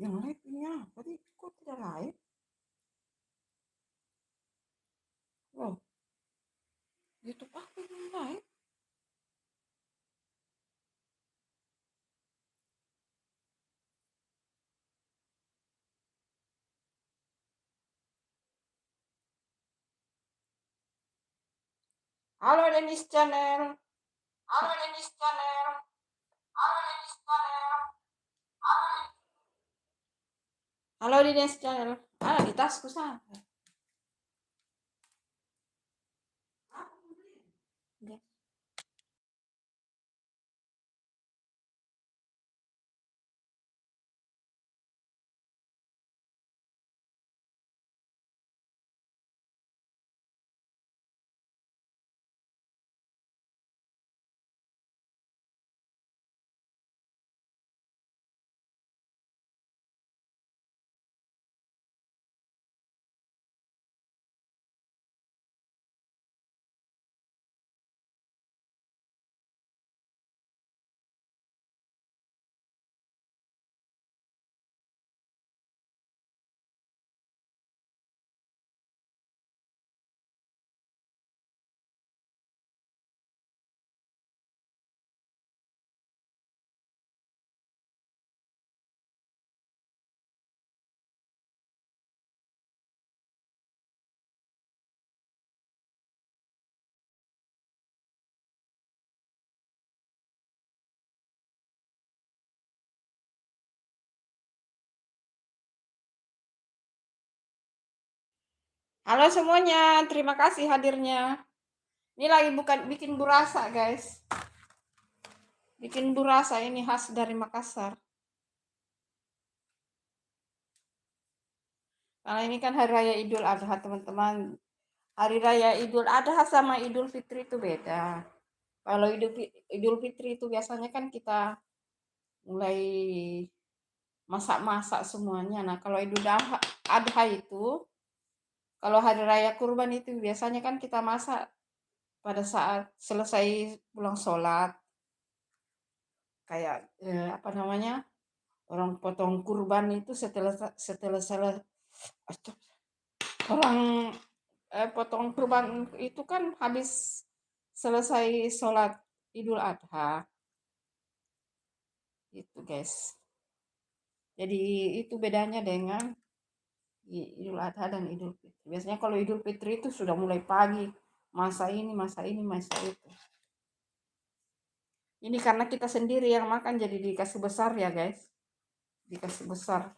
Yang live ini apa sih? Kok tidak live? Loh, YouTube aku yang live. Halo Dennis Channel. Halo Dennis Channel. Halo Dennis Channel. Halo Dennis Channel. Ah, di tasku sana. Oke. Halo semuanya, terima kasih hadirnya. Ini lagi bukan bikin burasa, guys. Bikin burasa ini khas dari Makassar. Karena ini kan hari raya Idul Adha, teman-teman. Hari raya Idul Adha sama Idul Fitri itu beda. Kalau Idul Fitri itu biasanya kan kita mulai masak-masak semuanya. Nah, kalau Adha itu, kalau hari raya kurban itu biasanya kan kita masak pada saat selesai pulang sholat. Kayak apa namanya? Orang potong kurban itu setelah setelah orang potong kurban itu kan habis selesai sholat Idul Adha. Itu, guys. Jadi itu bedanya dengan Idul Adha dan Idul Fitri. Biasanya kalau Idul Fitri itu sudah mulai pagi, masa ini, masa ini, masa itu. Ini karena kita sendiri yang makan jadi dikasih besar ya, guys. Dikasih besar.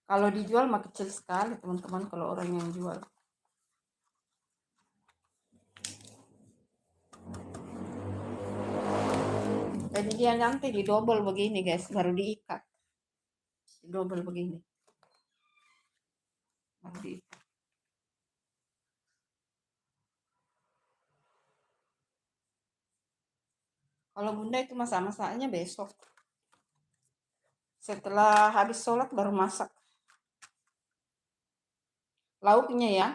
Kalau dijual mah kecil sekali, teman-teman, kalau orang yang jual. Jadi dia nanti didobel begini, guys, baru diikat. Didobel begini. Baru diikat. Kalau Bunda itu masak-masaknya besok. Setelah habis sholat baru masak. Lauknya ya,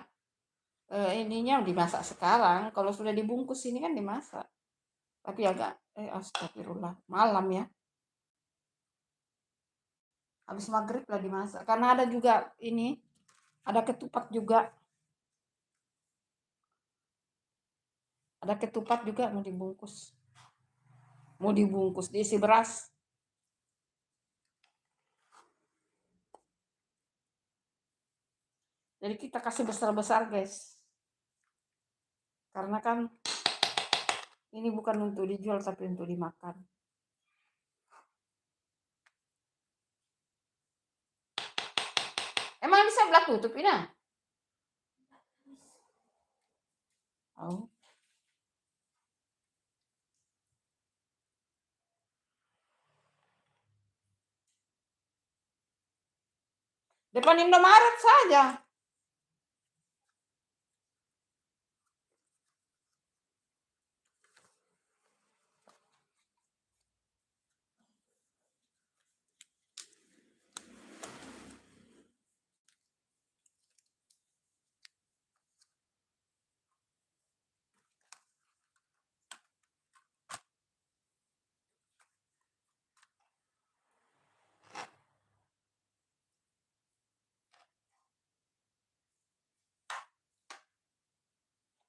ininya dimasak sekarang. Kalau sudah dibungkus ini kan dimasak. Tapi agak, astagfirullah, malam ya. Habis maghrib lah dimasak. Karena ada juga ini, ada ketupat juga. Ada ketupat juga mau dibungkus. Mau dibungkus, diisi beras. Jadi kita kasih besar-besar, guys. Karena kan ini bukan untuk dijual tapi untuk dimakan. Emang bisa belah tutup ini? Oh. Depan Indomaret saja.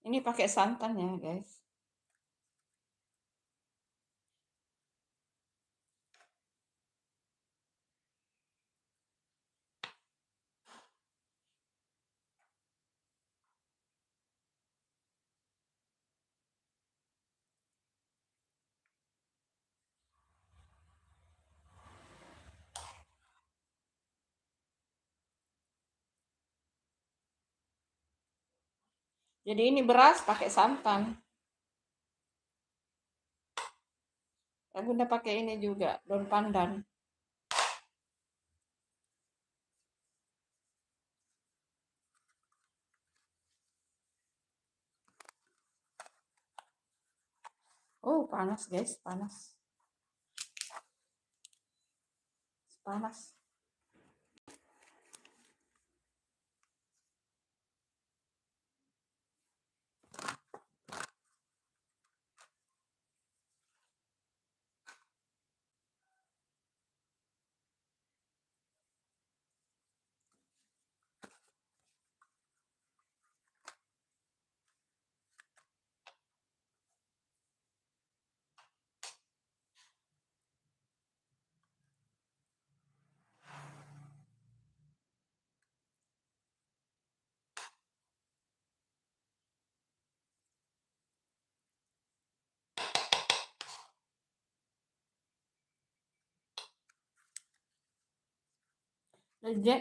Ini pakai santan ya, guys. Jadi ini beras pakai santan. Ya, Bunda pakai ini juga, daun pandan. Oh, panas guys, panas. Panas.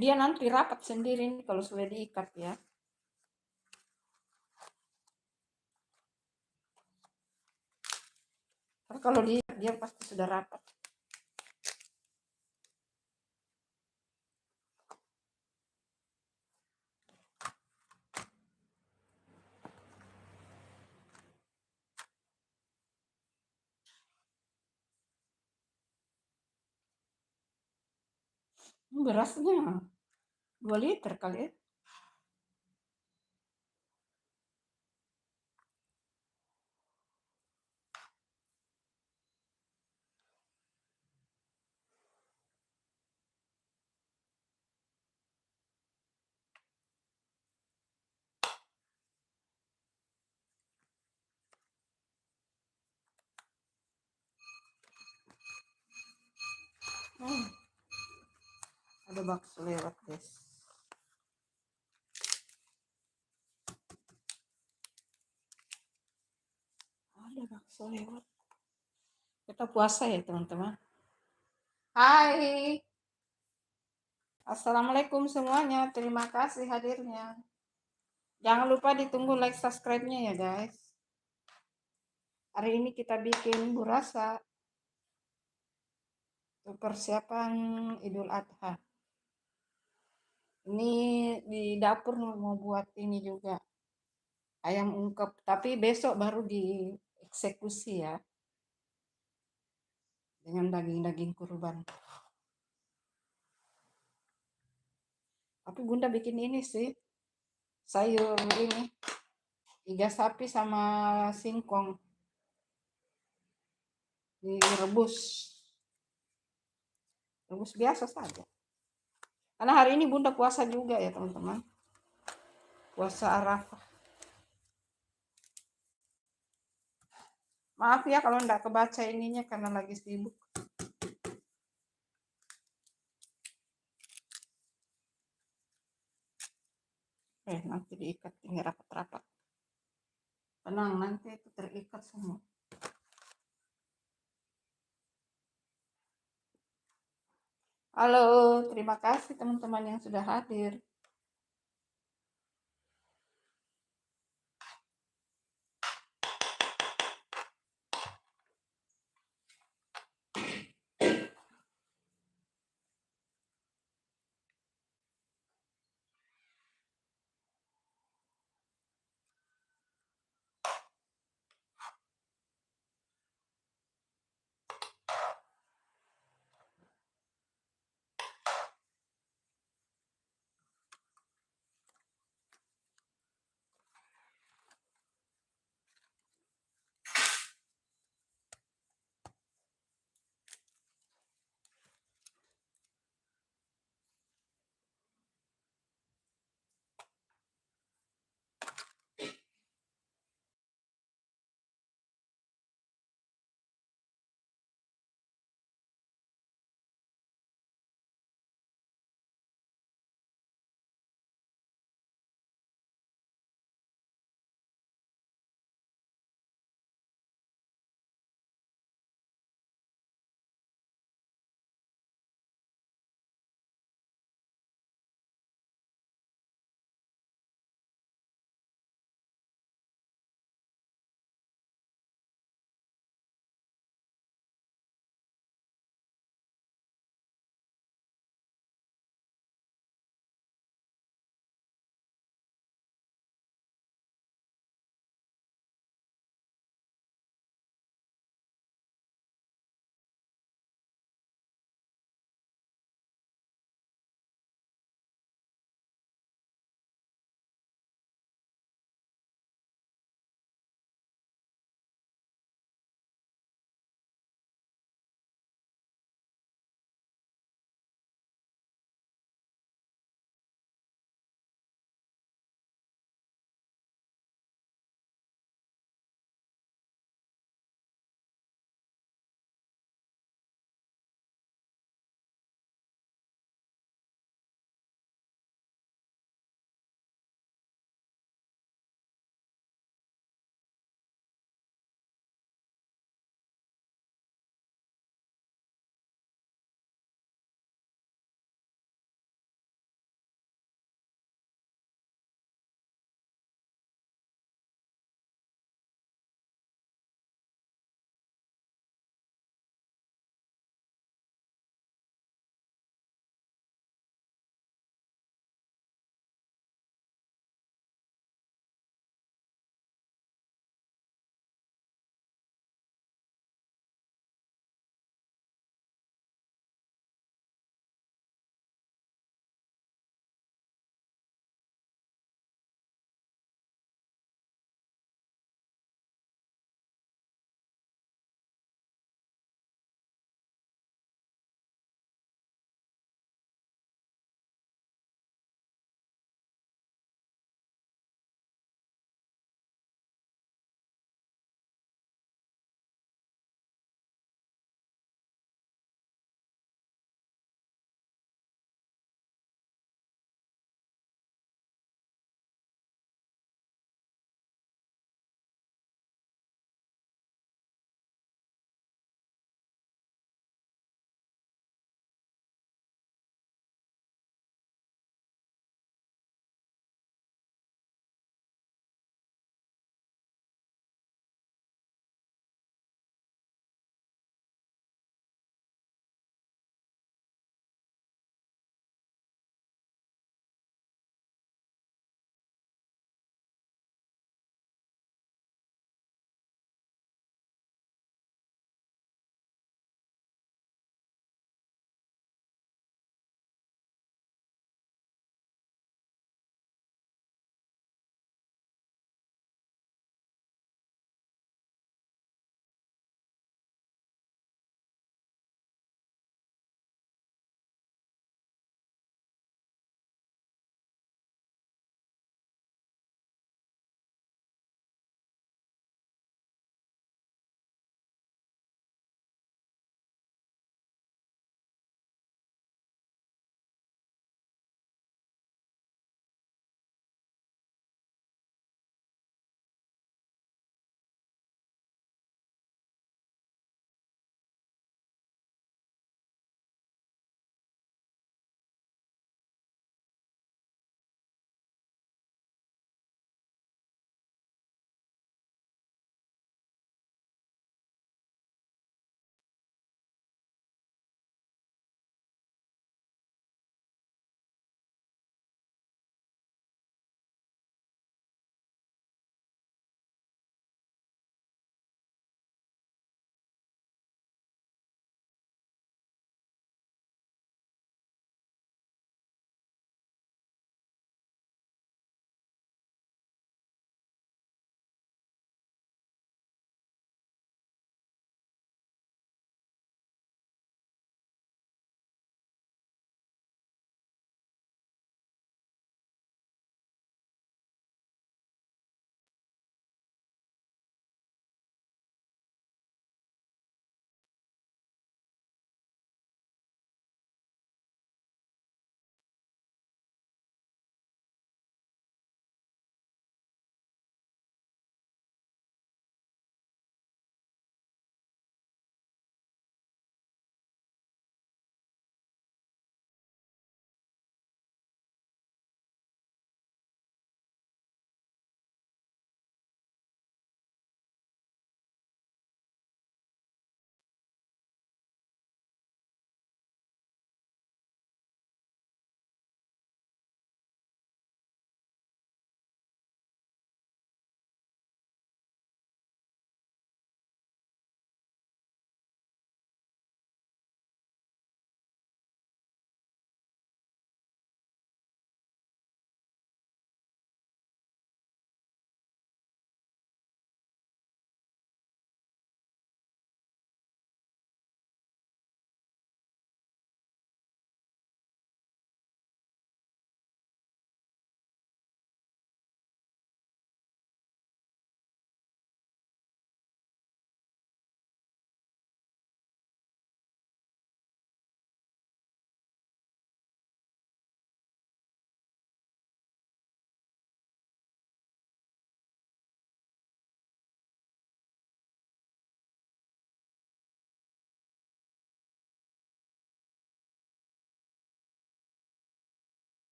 Dia nanti rapat sendiri nih kalau sudah diikat ya. Karena kalau dia pasti sudah rapat. Berasnya 2 liter kali ya. Hmm, ada bakso lewat guys. Ada bakso lewat. Kita puasa ya teman-teman. Hai. Assalamualaikum semuanya. Terima kasih hadirnya. Jangan lupa ditunggu like subscribe-nya ya guys. Hari ini kita bikin burasa. Persiapan Idul Adha. Ini di dapur mau buat ini juga. Ayam ungkep. Tapi besok baru dieksekusi ya. Dengan daging-daging kurban. Tapi Bunda bikin ini sih. Sayur ini. Iga sapi sama singkong. Direbus. Rebus biasa saja. Karena hari ini Bunda puasa juga ya teman-teman. Puasa Arafah. Maaf ya kalau enggak kebaca ininya karena lagi sibuk. Nanti diikat ini rapat-rapat. Tenang, nanti itu terikat semua. Halo, terima kasih teman-teman yang sudah hadir.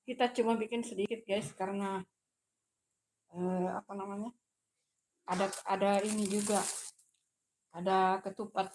kita cuma bikin sedikit guys karena apa namanya, ada ini juga, ada ketupat